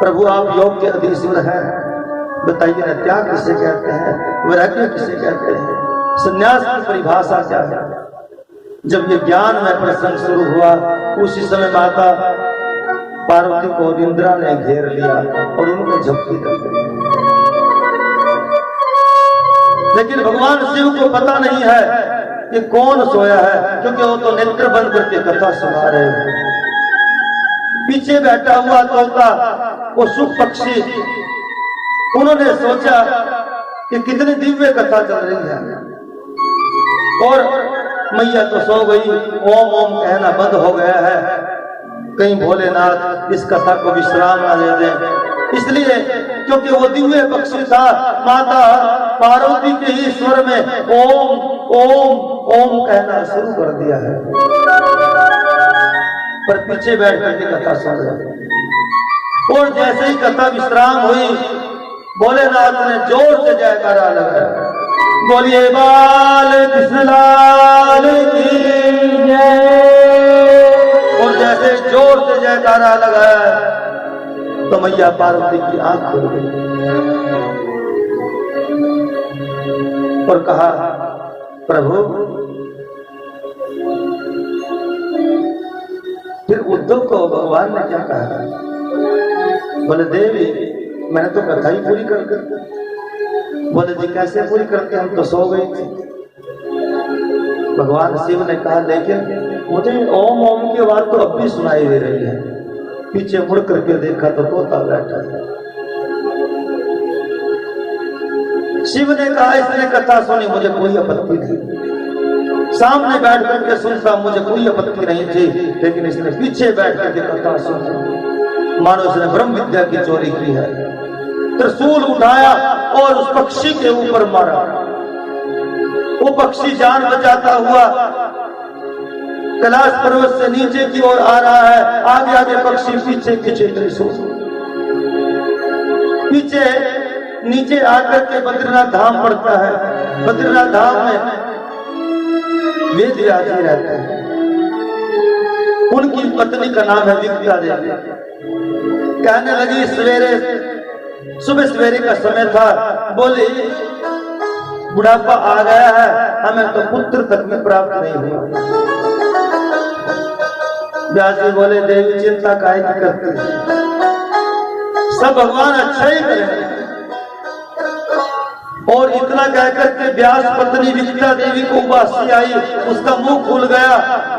प्रभु आप योग के अधीश्वर हैं, बताइए ना त्याग किसे कहते हैं, वैराग्य किसे कहते हैं, संन्यास की परिभाषा क्या है। जब ये ज्ञान में प्रसंग शुरू हुआ उसी समय माता पार्वती को इंद्रा ने घेर लिया और उनको झपकी कर दी। लेकिन भगवान शिव को पता नहीं है कि कौन सोया है, क्योंकि वो तो नेत्र बंद करके कथा सुना रहे हैं। पीछे बैठा हुआ तोता वो सुख पक्षी, उन्होंने सोचा कि कितनी दिव्य कथा चल रही है और मैया तो सो गई, ओम ओम कहना बंद हो गया है, कहीं भोलेनाथ इस कथा को विश्राम न दे दें। इसलिए क्योंकि वो दिव्य पक्षी था, माता पार्वती के ही स्वर में ओम ओम ओम कहना शुरू कर दिया है, पर पीछे बैठ करके कथा सुन रहे। और जैसे ही कथा विश्राम हुई, भोलेनाथ ने जोर से जयकारा लगाया, बोलिए बाल कृष्ण लाल की जय। और जैसे जोर से जयकारा लगाया तो मैया पार्वती की आंख खुल गई और कहा, प्रभु फिर उद्धव को भगवान ने क्या कहा? बोले देवी मैंने तो कथा ही पूरी कर। बोले जी कैसे पूरी करके, हम तो सो गए थे। भगवान शिव ने कहा लेकिन मुझे ओम ओम की आवाज तो अब भी सुनाई दे रही है। पीछे मुड़ करके देखा तो तोता बैठा है। शिव ने कहा इसने कथा सुनी, मुझे कोई आपत्ति नहीं, सामने बैठ करके सुनता मुझे कोई आपत्ति नहीं थी, लेकिन इसने पीछे बैठ करके कथा सुनी, मानो इसने ब्रह्म विद्या की चोरी की है। त्रिशूल उठाया और उस पक्षी के ऊपर मारा। वो पक्षी जान बचाता हुआ कैलाश पर्वत से नीचे की ओर आ रहा है, आगे आगे पक्षी पीछे पीछे त्रिशूल। पीछे नीचे आकर के बद्रीनाथ धाम पड़ता है। बद्रीनाथ धाम में वेद व्यास जी रहते हैं, उनकी पत्नी का नाम है विद्या देवी। कहने लगी सुबह सवेरे का समय था, बोली बुढ़ापा आ गया है, हमें तो पुत्र तक में प्राप्त नहीं हुआ। व्यास जी बोले देवी चिंता काहे की करती है, सब भगवान अच्छा ही करेंगे। और इतना कहकर के व्यास पत्नी विद्या देवी को उबासी आई, उसका मुंह खुल गया।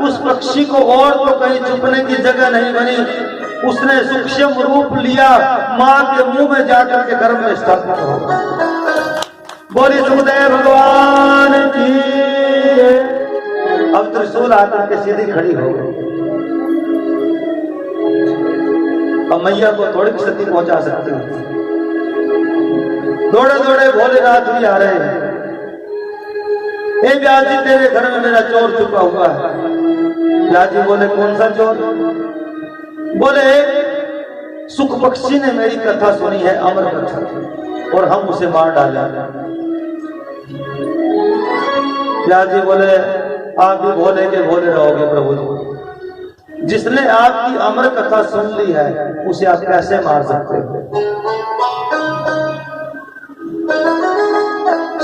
उस पक्षी को और तो कहीं छुपने की जगह नहीं बनी, उसने सूक्ष्म रूप लिया, मां के मुंह में जाकर के गर्भ में स्थापित हो गया। बोली सुखदेव भगवान की। अब त्रिशूल आकर के सीधी खड़ी हो गई। अब मैया को थोड़ी क्षति पहुंचा सकती है। दौड़े दौड़े भोलेनाथ भी आ रहे हैं। हे व्यास जी तेरे घर में मेरा चोर छुपा हुआ है। व्यास जी बोले कौन सा चोर? बोले सुख पक्षी ने मेरी कथा सुनी है, अमर कथा, और हम उसे मार डाले। व्यास जी बोले आप भी भोले के भोले रहोगे प्रभु जी, जिसने आपकी अमर कथा सुन ली है उसे आप कैसे मार सकते हो?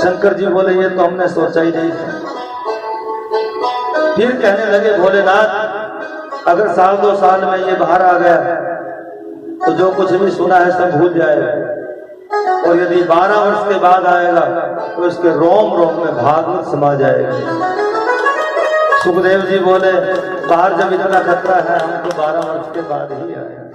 शंकर जी बोले ये तो हमने सोचा ही नहीं था। फिर कहने लगे भोलेनाथ अगर साल 2 साल में ये बाहर आ गया तो जो कुछ भी सुना है सब भूल जाएगा, और यदि 12 वर्ष के बाद आएगा तो इसके रोम रोम में भागवत समा जाएगा। सुखदेव जी बोले बाहर जब इतना खतरा है हम तो 12 वर्ष के बाद ही आए।